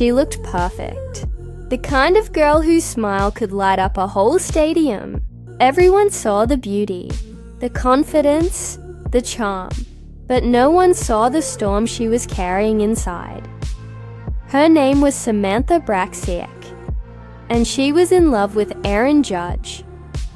She looked perfect. The kind of girl whose smile could light up a whole stadium. Everyone saw the beauty, the confidence, the charm, but no one saw the storm she was carrying inside. Her name was Samantha Bracksieck, and she was in love with Aaron Judge,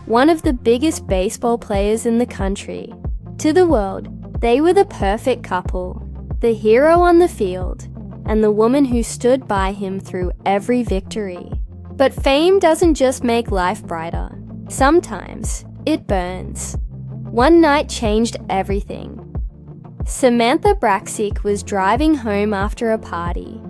one of the biggest baseball players in the country. To the world, they were the perfect couple, the hero on the field, and the woman who stood by him through every victory. But fame doesn't just make life brighter. Sometimes it burns. One night changed everything. Samantha Bracksieck was driving home after a party,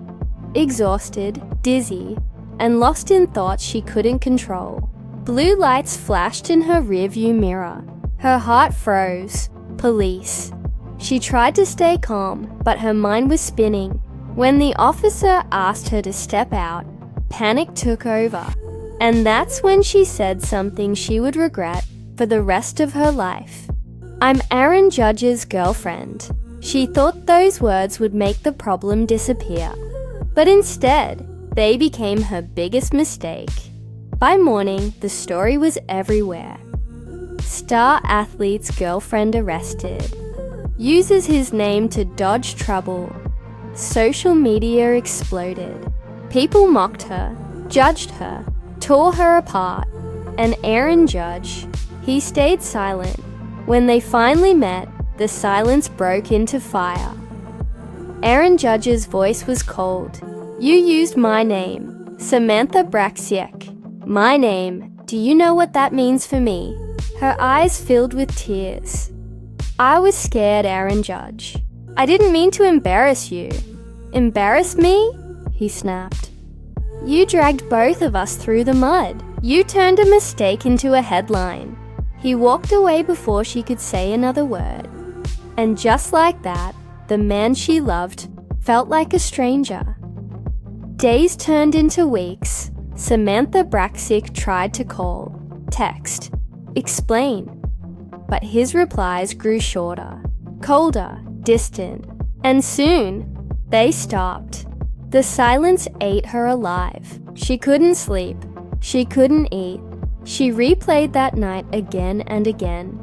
exhausted, dizzy, and lost in thoughts she couldn't control. Blue lights flashed in her rearview mirror. Her heart froze. Police. She tried to stay calm, but her mind was spinning. When the officer asked her to step out, panic took over. And that's when she said something she would regret for the rest of her life. "I'm Aaron Judge's girlfriend." She thought those words would make the problem disappear. But instead, they became her biggest mistake. By morning, the story was everywhere. Star athlete's girlfriend arrested. Uses his name to dodge trouble. Social media exploded. People mocked her, judged her, tore her apart. And Aaron Judge, he stayed silent. When they finally met, the silence broke into fire. Aaron Judge's voice was cold. "You used my name, Samantha Bracksieck. My name. Do you know what that means for me?" Her eyes filled with tears. "I was scared, Aaron Judge. I didn't mean to embarrass you." "Embarrass me?" he snapped. "You dragged both of us through the mud. You turned a mistake into a headline." He walked away before she could say another word. And just like that, the man she loved felt like a stranger. Days turned into weeks. Samantha Bracksieck tried to call, text, explain. But his replies grew shorter, colder, distant. And soon, they stopped. The silence ate her alive. She couldn't sleep. She couldn't eat. She replayed that night again and again.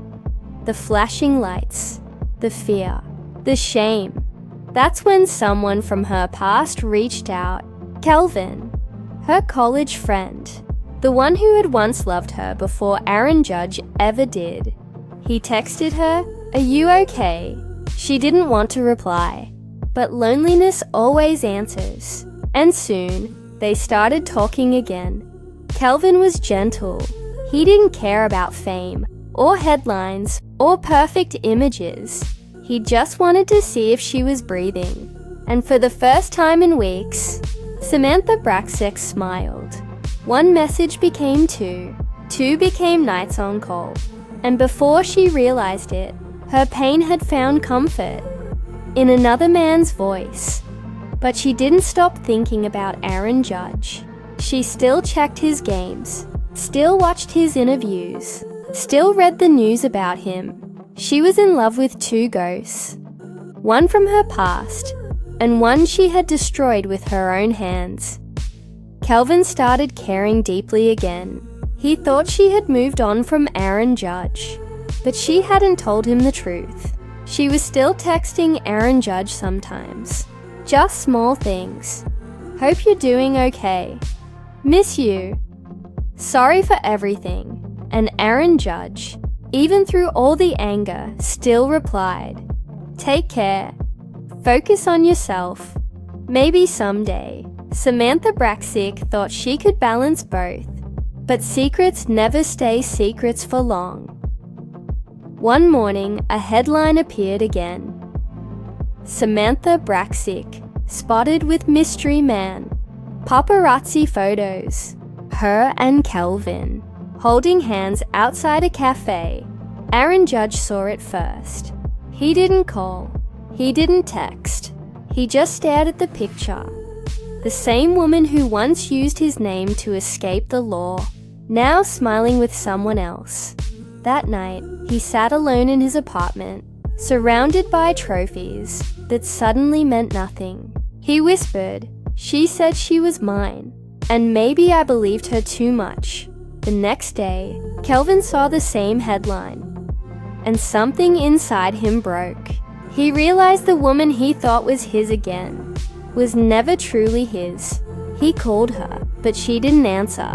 The flashing lights, the fear, the shame. That's when someone from her past reached out. Kelvin, her college friend, the one who had once loved her before Aaron Judge ever did. He texted her, "Are you okay?" She didn't want to reply, but loneliness always answers. And soon, they started talking again. Kelvin was gentle. He didn't care about fame, or headlines, or perfect images. He just wanted to see if she was breathing. And for the first time in weeks, Samantha Bracksieck smiled. One message became two. Two became nights on call. And before she realized it, her pain had found comfort in another man's voice. But she didn't stop thinking about Aaron Judge. She still checked his games, still watched his interviews, still read the news about him. She was in love with two ghosts, one from her past, and one she had destroyed with her own hands. Kelvin started caring deeply again. He thought she had moved on from Aaron Judge, but she hadn't told him the truth. She was still texting Aaron Judge sometimes. Just small things. "Hope you're doing okay. Miss you. Sorry for everything." And Aaron Judge, even through all the anger, still replied, "Take care. Focus on yourself. Maybe someday." Samantha Bracksieck thought she could balance both, but secrets never stay secrets for long. One morning, a headline appeared again. Samantha Bracksieck, spotted with mystery man. Paparazzi photos. Her and Kelvin, holding hands outside a cafe. Aaron Judge saw it first. He didn't call. He didn't text. He just stared at the picture. The same woman who once used his name to escape the law, now smiling with someone else. That night, he sat alone in his apartment, surrounded by trophies that suddenly meant nothing. He whispered, She said she was mine, and maybe I believed her too much. The next day, Kelvin saw the same headline, and something inside him broke. He realized the woman he thought was his again was never truly his. He called her, but she didn't answer.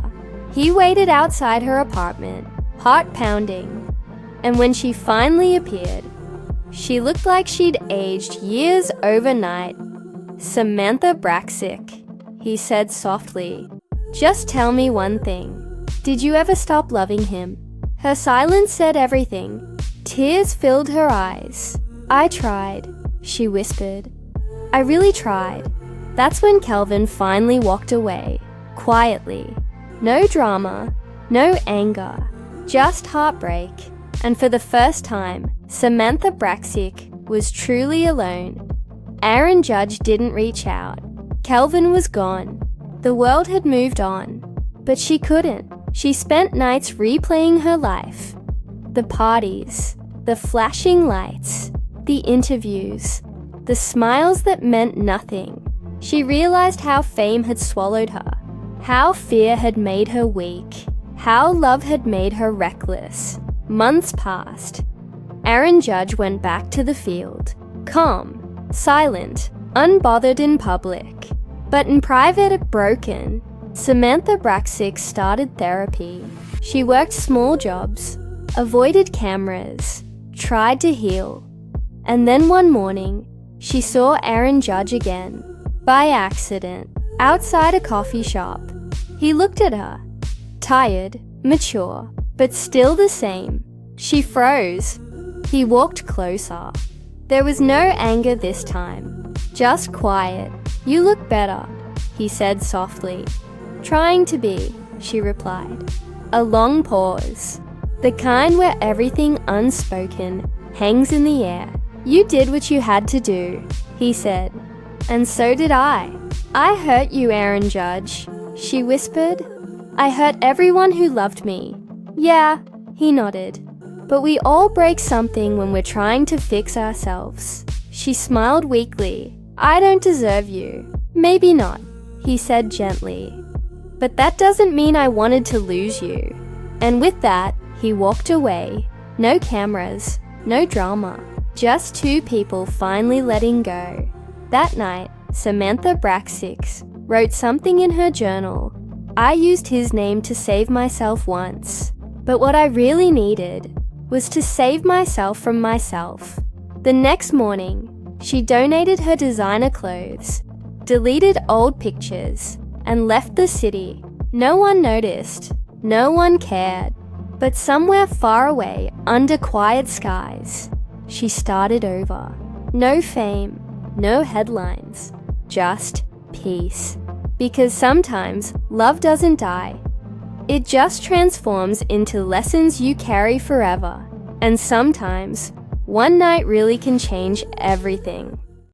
He waited outside her apartment, heart pounding, and when she finally appeared, she looked like she'd aged years overnight. "Samantha Bracksieck," he said softly. "Just tell me one thing. Did you ever stop loving him?" Her silence said everything. Tears filled her eyes. "I tried," she whispered. "I really tried." That's when Kelvin finally walked away, quietly. No drama, no anger, just heartbreak. And for the first time, Samantha Bracksieck was truly alone. Aaron Judge didn't reach out. Kelvin was gone. The world had moved on, but she couldn't. She spent nights replaying her life. The parties, the flashing lights, the interviews, the smiles that meant nothing. She realized how fame had swallowed her, how fear had made her weak, how love had made her reckless. Months passed. Aaron Judge went back to the field, calm, silent, unbothered in public. But in private, broken. Samantha Bracksieck started therapy. She worked small jobs, avoided cameras, tried to heal. And then one morning, she saw Aaron Judge again, by accident, outside a coffee shop. He looked at her, tired, mature, but still the same. She froze. He walked closer. There was no anger this time, just quiet. "You look better," he said softly. "Trying to be," she replied. A long pause, the kind where everything unspoken hangs in the air. "You did what you had to do," he said. "And so did I." "I hurt you, Aaron Judge," she whispered. "I hurt everyone who loved me." "Yeah," he nodded. "But we all break something when we're trying to fix ourselves." She smiled weakly. "I don't deserve you." "Maybe not," he said gently. "But that doesn't mean I wanted to lose you." And with that, he walked away. No cameras, no drama, just two people finally letting go. That night, Samantha Bracksieck wrote something in her journal. "I used his name to save myself once, but what I really needed was to save myself from myself." The next morning, she donated her designer clothes, deleted old pictures, and left the city. No one noticed, no one cared. But somewhere far away, under quiet skies, she started over. No fame, no headlines, just peace. Because sometimes love doesn't die. It just transforms into lessons you carry forever. And sometimes one night really can change everything.